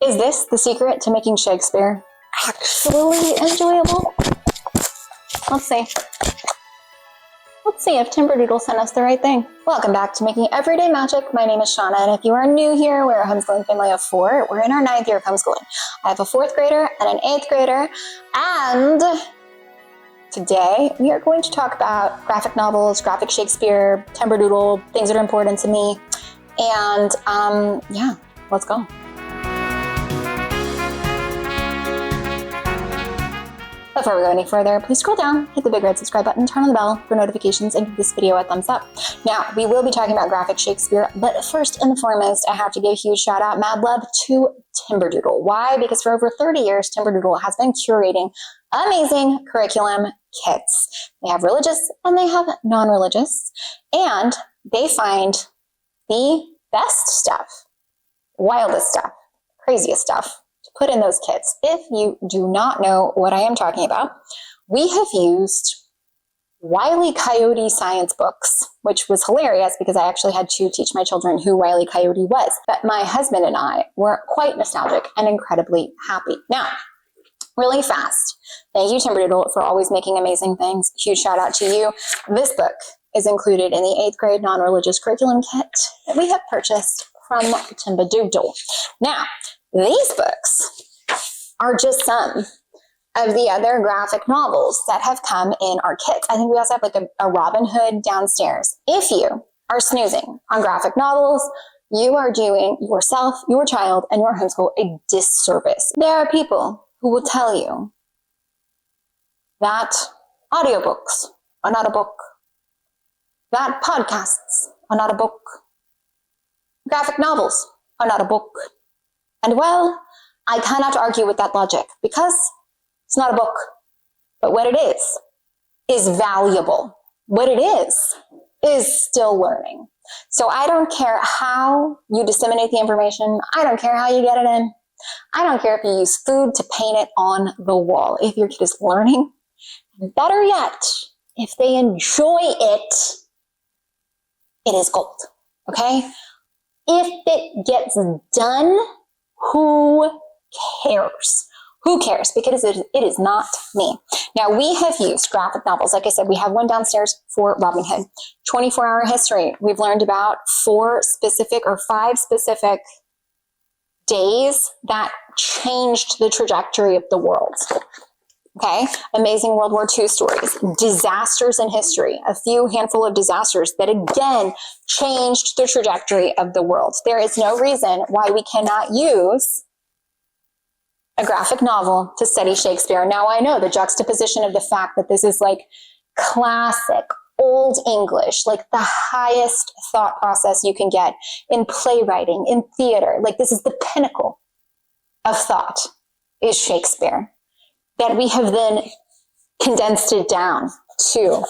Is this the secret to making Shakespeare actually enjoyable? Let's see. Let's see if Timberdoodle sent us the right thing. Welcome back to Making Everyday Magic. My name is Shanna, and if you are new here, we're a homeschooling family of 4. We're in our 9th year of homeschooling. I have a 4th grader and an 8th grader, and today we are going to talk about graphic novels, graphic Shakespeare, Timberdoodle, things that are important to me, and yeah, let's go. Before we go any further, please scroll down, hit the big red subscribe button, turn on the bell for notifications, and give this video a thumbs up. Now, we will be talking about graphic Shakespeare, but first and foremost, I have to give a huge shout out, mad love to Timberdoodle. Why? Because for over 30 years, Timberdoodle has been curating amazing curriculum kits. They have religious and they have non-religious, and they find the best stuff, wildest stuff, craziest stuff to put in those kits. If you do not know what I am talking about, we have used Wile E. Coyote science books, which was hilarious because I actually had to teach my children who Wile E. Coyote was. But my husband and I were quite nostalgic and incredibly happy. Now, really fast, thank you, Timberdoodle, for always making amazing things. Huge shout out to you. This book is included in the 8th grade non-religious curriculum kit that we have purchased from Timberdoodle. Now, these books are just some of the other graphic novels that have come in our kits. I think we also have like a Robin Hood downstairs. If you are snoozing on graphic novels, you are doing yourself, your child, and your homeschool a disservice. There are people who will tell you that audiobooks are not a book, that podcasts are not a book, graphic novels are not a book. And well, I cannot argue with that logic because it's not a book. But what it is valuable. What it is still learning. So I don't care how you disseminate the information. I don't care how you get it in. I don't care if you use food to paint it on the wall. If your kid is learning, better yet, if they enjoy it, it is gold. Okay? If it gets done, who cares? Who cares? Because it is not me. Now, we have used graphic novels. Like I said, we have one downstairs for Robin Hood. 24-hour history. We've learned about 5 specific days that changed the trajectory of the world. Okay? Amazing World War II stories. Disasters in history. A handful of disasters that again changed the trajectory of the world. There is no reason why we cannot use a graphic novel to study Shakespeare. Now I know the juxtaposition of the fact that this is like classic Old English, like the highest thought process you can get in playwriting, in theater. Like this is the pinnacle of thought is Shakespeare. That we have then condensed it down to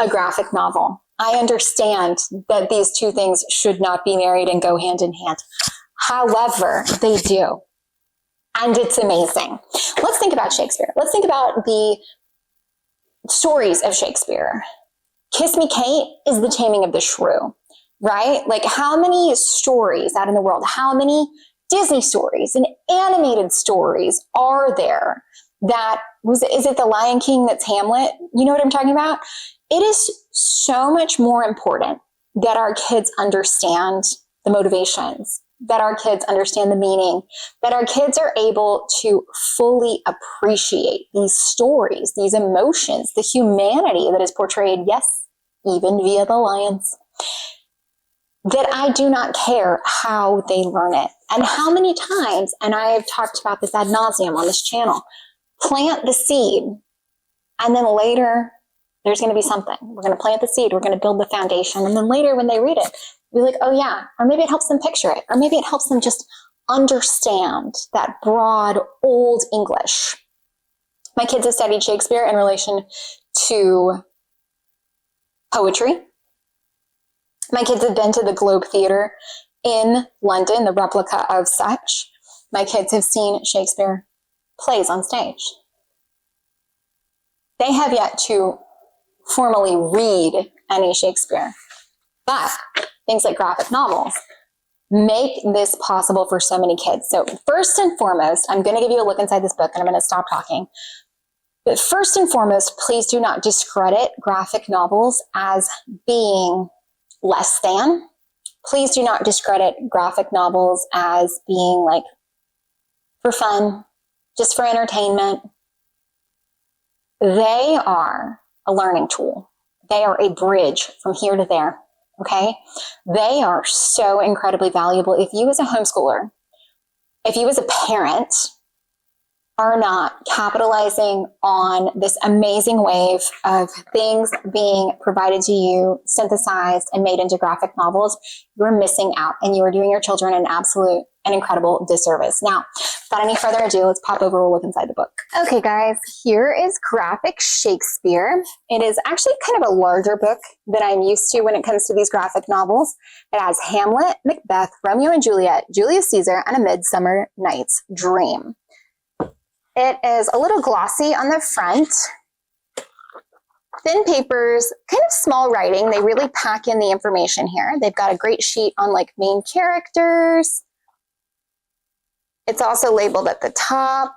a graphic novel. I understand that these two things should not be married and go hand in hand. However, they do. And it's amazing. Let's think about Shakespeare. Let's think about the stories of Shakespeare. Kiss Me Kate is the taming of the shrew, right? Like how many stories out in the world, how many Disney stories and animated stories are there that is it the Lion King that's Hamlet? You know what I'm talking about? It is so much more important that our kids understand the motivations, that our kids understand the meaning, that our kids are able to fully appreciate these stories, these emotions, the humanity that is portrayed, yes, even via the lions. That I do not care how they learn it. And how many times, and I have talked about this ad nauseum on this channel, plant the seed, and then later there's going to be something. We're going to plant the seed, we're going to build the foundation, and then later when they read it, be like, oh yeah, or maybe it helps them picture it, or maybe it helps them just understand that broad Old English. My kids have studied Shakespeare in relation to poetry. My kids have been to the Globe Theatre in London, the replica of such. My kids have seen Shakespeare plays on stage. They have yet to formally read any Shakespeare, but things like graphic novels, make this possible for so many kids. So first and foremost, I'm going to give you a look inside this book and I'm going to stop talking. But first and foremost, please do not discredit graphic novels as being less than. Please do not discredit graphic novels as being like for fun, just for entertainment. They are a learning tool. They are a bridge from here to there. Okay? They are so incredibly valuable. If you as a homeschooler, if you as a parent are not capitalizing on this amazing wave of things being provided to you, synthesized and made into graphic novels, you're missing out and you are doing your children an absolute and incredible disservice. Now, without any further ado, let's pop over, we'll look inside the book. Okay guys, here is Graphic Shakespeare. It is actually kind of a larger book than I'm used to when it comes to these graphic novels. It has Hamlet, Macbeth, Romeo and Juliet, Julius Caesar, and A Midsummer Night's Dream. It is a little glossy on the front, thin papers, kind of small writing. They really pack in the information here. They've got a great sheet on like main characters. It's also labeled at the top.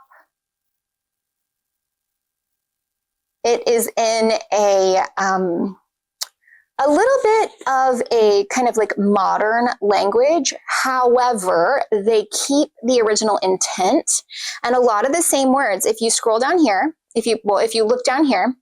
It is in a little bit of a kind of like modern language. However, they keep the original intent and a lot of the same words. If you scroll down here, if you look down here,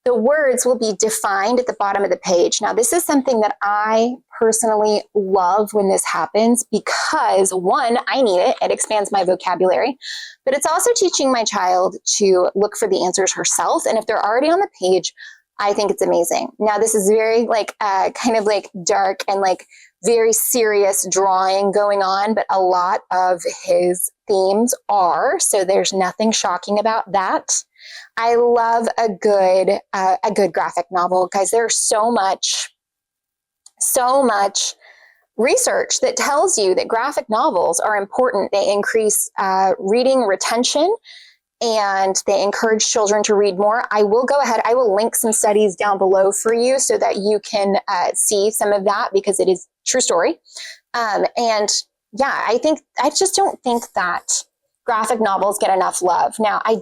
the words will be defined at the bottom of the page. Now, this is something that I personally love when this happens because one, I need it. It expands my vocabulary, but it's also teaching my child to look for the answers herself. And if they're already on the page, I think it's amazing. Now, this is very like kind of like dark and like very serious drawing going on, but a lot of his themes are, so there's nothing shocking about that. I love a good graphic novel, guys. There's so much research that tells you that graphic novels are important. They increase reading retention and they encourage children to read more. I will go ahead, I will link some studies down below for you so that you can see some of that because it is true story. And yeah, I just don't think that graphic novels get enough love. Now I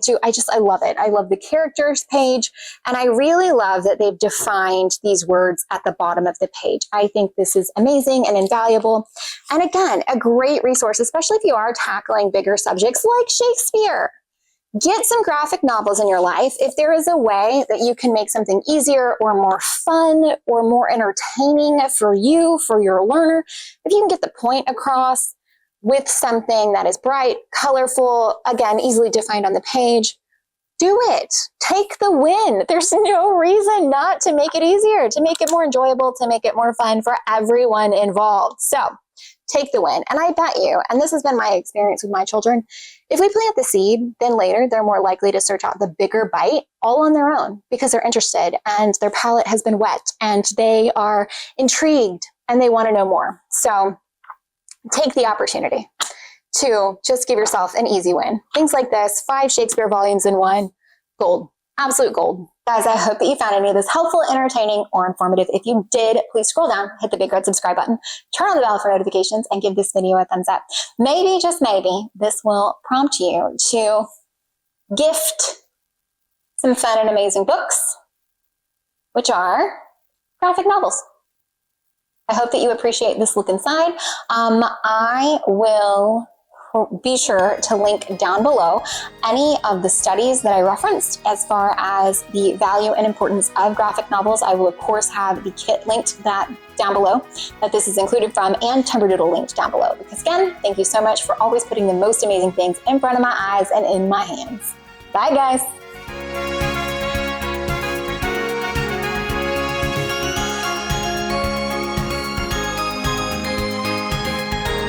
love it. I love the characters page and I really love that they've defined these words at the bottom of the page. I think this is amazing and invaluable. And again, a great resource, especially if you are tackling bigger subjects like Shakespeare. Get some graphic novels in your life. If there is a way that you can make something easier or more fun or more entertaining for you, for your learner, if you can get the point across with something that is bright, colorful, again, easily defined on the page, do it. Take the win. There's no reason not to make it easier, to make it more enjoyable, to make it more fun for everyone involved. So take the win. And I bet you, and this has been my experience with my children, if we plant the seed, then later they're more likely to search out the bigger bite all on their own because they're interested and their palate has been wet and they are intrigued and they want to know more. So take the opportunity to just give yourself an easy win. Things like this, 5 Shakespeare volumes in one, gold, absolute gold. Guys, I hope that you found any of this helpful, entertaining, or informative. If you did, please scroll down, hit the big red subscribe button, turn on the bell for notifications, and give this video a thumbs up. Maybe, just maybe, this will prompt you to gift some fun and amazing books, which are graphic novels. I hope that you appreciate this look inside. I will be sure to link down below any of the studies that I referenced as far as the value and importance of graphic novels. I will, of course, have the kit linked that down below that this is included from and Timberdoodle linked down below. Because again, thank you so much for always putting the most amazing things in front of my eyes and in my hands. Bye, guys.